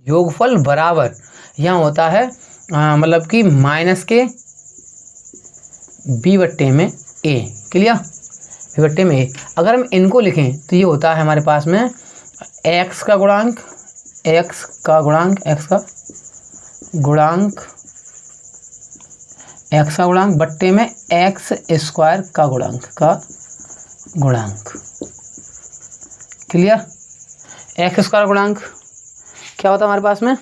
योगफल बराबर यहाँ होता है मतलब कि माइनस के b बट्टे में a। क्लियर, b बट्टे में a। अगर हम इनको लिखें तो ये होता है हमारे पास में x का गुणांक बट्टे में x स्क्वायर का गुणांक। क्लियर, x स्क्वायर गुणांक क्या होता है हमारे पास में,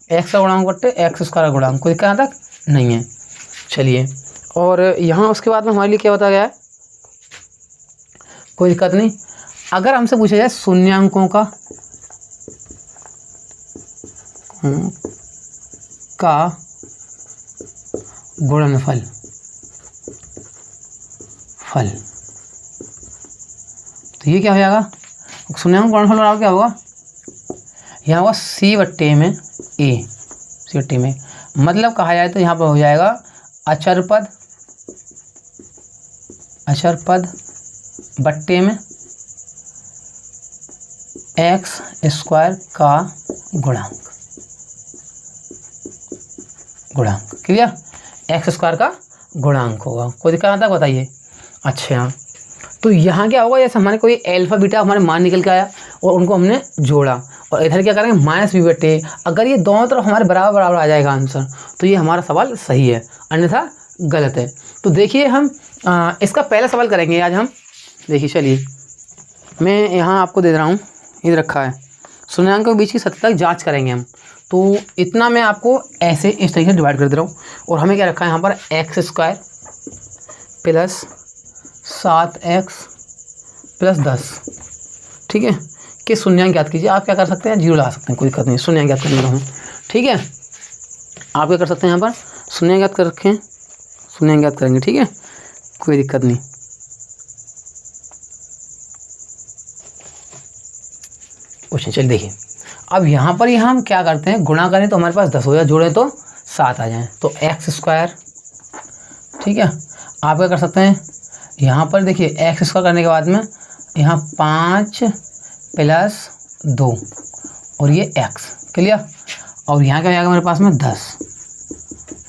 x का गुणांक बट्टे x स्क्वायर का गुणांक। कोई दिक्कत यहाँ तक नहीं है। चलिए, और यहाँ उसके बाद में हमारे लिए क्या होता गया है, कोई दिक्कत नहीं। अगर हमसे पूछा जाए शून्यांकों का गुणनफल तो ये क्या हो जाएगा, शून्यांक गुणनफल बराबर क्या होगा, यहाँ होगा c बट्टे में a। c बट्टे में मतलब कहा जाए तो यहाँ पर हो जाएगा अचर पद बट्टे में x स्क्वायर का गुणांक। क्लियर, x स्क्वायर का गुणांक होगा। कोई दिक्कत आता है बताइए। अच्छा, तो यहाँ क्या होगा, जैसे हमारे कोई अल्फा बीटा हमारे मान निकल के आया और उनको हमने जोड़ा और इधर क्या करेंगे माइनस b बट्टे। अगर ये दोनों तरफ हमारे बराबर आ जाएगा आंसर तो ये हमारा सवाल सही है, अन्यथा गलत है। तो देखिए हम इसका पहला सवाल करेंगे आज हम। देखिए चलिए, मैं यहाँ आपको दे रहा हूँ, इधर रखा है, शून्यांकों के बीच की सतह तक जाँच करेंगे हम। तो इतना मैं आपको ऐसे इस तरीके से डिवाइड कर दे रहा हूँ और हमें क्या रखा है यहाँ पर x square plus 7x plus 10। ठीक है, कि शून्यांक ज्ञात कीजिए। आप क्या कर सकते हैं, जीरो लगा सकते हैं, कोई दिक्कत नहीं, शून्यांक ज्ञात करने में। ठीक है, आप क्या कर सकते हैं, यहाँ पर शून्यांक ज्ञात कर रखें, शून्यांक ज्ञात करेंगे। ठीक है, कोई दिक्कत नहीं। क्वेश्चन चलिए देखिए, अब यहाँ पर हम क्या करते हैं, गुणा करें तो हमारे पास 10 हो जाए, जोड़ें तो 7 आ जाए, तो x स्क्वायर। ठीक है, आप क्या कर सकते हैं, यहाँ पर देखिए x स्क्वायर करने के बाद में यहाँ 5 प्लस 2 और ये x। क्लियर, और यहाँ क्या हो जाएगा हमारे पास में 10।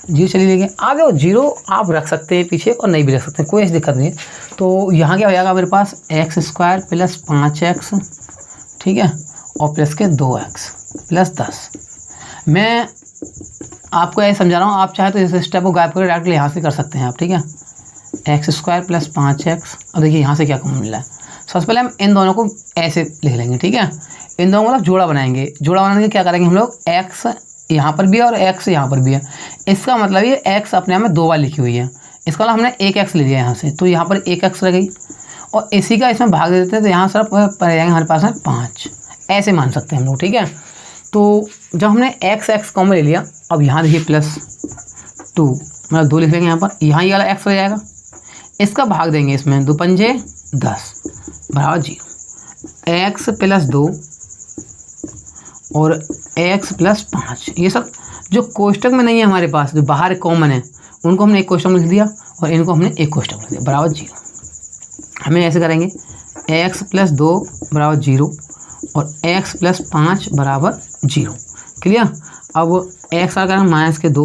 जीरो चलिए लेंगे, आप देखो जीरो आप रख सकते हैं पीछे और नहीं भी रख सकते हैं, कोई ऐसी दिक्कत नहीं है। तो यहाँ क्या हो जाएगा मेरे पास x स्क्वायर प्लस 5x। ठीक है, और प्लस के 2x प्लस 10। मैं आपको ऐसे समझा रहा हूँ, आप चाहे तो इस स्टेप को गायब करके डायरेक्टली यहाँ से कर सकते हैं आप। ठीक है, x स्क्वायर प्लस 5x। और देखिए यहाँ से क्या कॉमन मिला है, सबसे पहले हम इन दोनों को ऐसे लिख लेंगे। ठीक है, इन दोनों मतलब जोड़ा बनाएंगे। जोड़ा बनाने के क्या करेंगे हम लोग, x यहाँ पर भी है और x यहाँ पर भी है। इसका मतलब ये x अपने आप में 2 बार लिखी हुई है, इसका मतलब हमने एक x ले लिया यहाँ से, तो यहाँ पर एक x रह गई और इसी का इसमें भाग दे देते हैं, तो यहाँ सिर्फ पड़ जाएंगे हमारे पास में 5। ऐसे मान सकते हैं हम लोग। ठीक है, तो जब हमने x कॉमन ले लिया, अब यहाँ देखिए प्लस 2 मतलब 2 लिख लेंगे यहाँ पर, यहाँ ये वाला x रह जाएगा, इसका भाग देंगे इसमें, 2 पंजे 10 बराबर 0। x प्लस 2 और x प्लस 5, ये सब जो कोष्टक में नहीं है हमारे पास, जो बाहर कॉमन है, उनको हमने एक कोष्टक में लिख दिया और इनको हमने एक कोष्टक में लिख दिया बराबर 0। हमें ऐसे करेंगे x प्लस 2 बराबर 0 और x प्लस 5 बराबर 0। क्लियर, अब x आ करेंगे माइनस के 2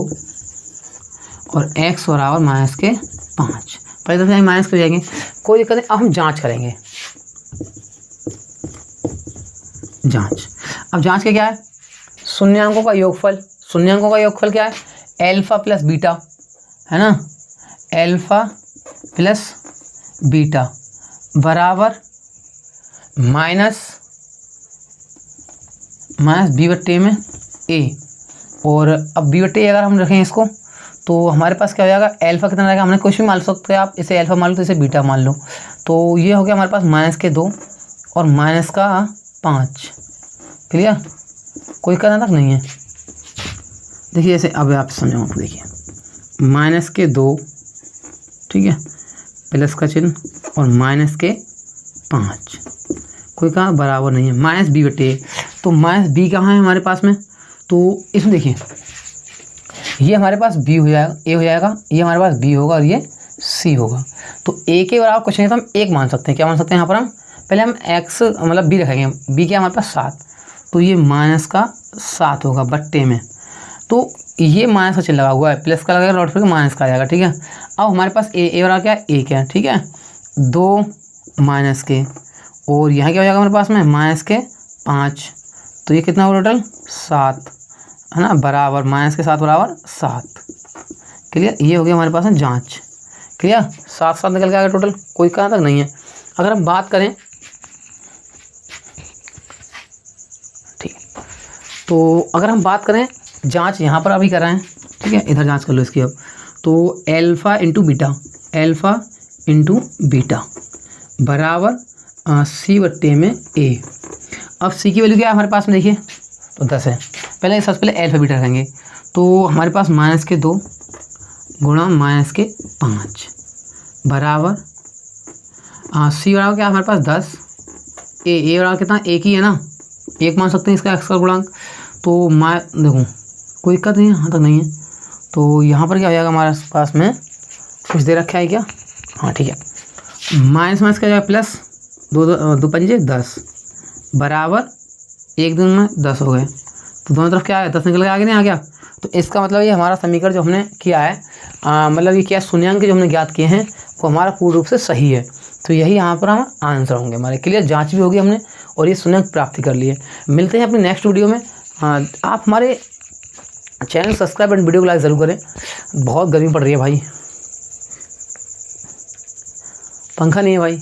और x बराबर माइनस के 5। पहले तो माइनस कर जाएंगे, कोई दिक्कत नहीं। अब हम जांच करेंगे, जांच। अब जांच के क्या है, शून्यांकों का योगफल। शून्यांकों का योगफल क्या है, अल्फा प्लस बीटा है ना, अल्फा प्लस बीटा बराबर माइनस b बट्टे में a। और अब b बट्टे अगर हम रखें इसको तो हमारे पास क्या हो जाएगा, अल्फा कितना रहेगा, हमने कुछ भी मान सकते हैं आप, इसे अल्फा मान लो तो इसे बीटा मान लो। तो ये हो गया हमारे पास माइनस के 2 और माइनस का 5। क्लियर, कोई करना तक नहीं है। देखिए ऐसे, अब आप समझो, आपको देखिए माइनस के 2, ठीक है, प्लस का चिन्ह और माइनस के 5, कोई कहाँ बराबर नहीं है, माइनस b बटे। तो माइनस b कहाँ है हमारे पास में, तो इसमें देखिए ये हमारे पास b हो जाएगा, a हो जाएगा, ये हमारे पास b होगा और ये c होगा। तो a के बराबर कुछ नहीं तो हम 1 मान सकते हैं। क्या मान सकते हैं यहाँ पर हम, पहले हम x मतलब b रखेंगे, b क्या हमारे पास 7, तो ये माइनस का 7 होगा बट्टे में। तो ये माइनस का चिन्ह लगा हुआ है, प्लस का लगेगा लौट फिर माइनस का आ जाएगा। ठीक है, अब हमारे पास ए और क्या है 1 है। ठीक है, 2 माइनस के और यहाँ क्या हो जाएगा हमारे पास में माइनस के 5, तो ये कितना हुआ टोटल 7 है ना, बराबर माइनस के 7 बराबर 7। क्लियर, ये हो गया हमारे पास में जांच। क्लियर, 7 निकल के आ गया टोटल, कोई कहाँ तक नहीं है। अगर हम बात करें ठीक, तो अगर हम बात करें जांच यहाँ पर अभी कर रहे हैं। ठीक है, इधर जांच कर लो इसकी अब। तो एल्फ़ा इंटू बीटा बराबर सी बट्टे में ए। अब सी की वैल्यू क्या है हमारे पास में देखिए, तो 10 है। पहले सबसे पहले एल्फ़ा बीटा रखेंगे, तो हमारे पास माइनस के 2 गुणा माइनस के 5 बराबर सी बराबर क्या हमारे पास 10, ए बराबर कितना 1 ही है ना, 1 मान सकते हैं इसका एक्स का गुणांक। तो देखो कोई दिक्कत नहीं है, यहाँ तक नहीं है। तो यहाँ पर क्या हो जाएगा हमारे पास में, कुछ दे रखा है क्या, हाँ ठीक है, माइनस माइनस क्या जाएगा प्लस, 2 पंजे 10 बराबर 1 दूनी में 10 हो गए। तो दोनों तरफ क्या है 10 निकल के आगे नहीं आ गया। तो इसका मतलब ये हमारा समीकरण जो हमने किया है, मतलब ये क्या शून्यांक जो हमने ज्ञात किए हैं वो हमारा पूर्ण रूप से सही है। तो यही यहाँ पर हम आंसर होंगे हमारे। क्लियर, जांच भी होगी हमने और ये शून्यांक प्राप्ति कर लिए। मिलते हैं अपने नेक्स्ट वीडियो में। आप हमारे चैनल सब्सक्राइब एंड वीडियो को लाइक ज़रूर करें। बहुत गर्मी पड़ रही है भाई, पंखा नहीं है भाई।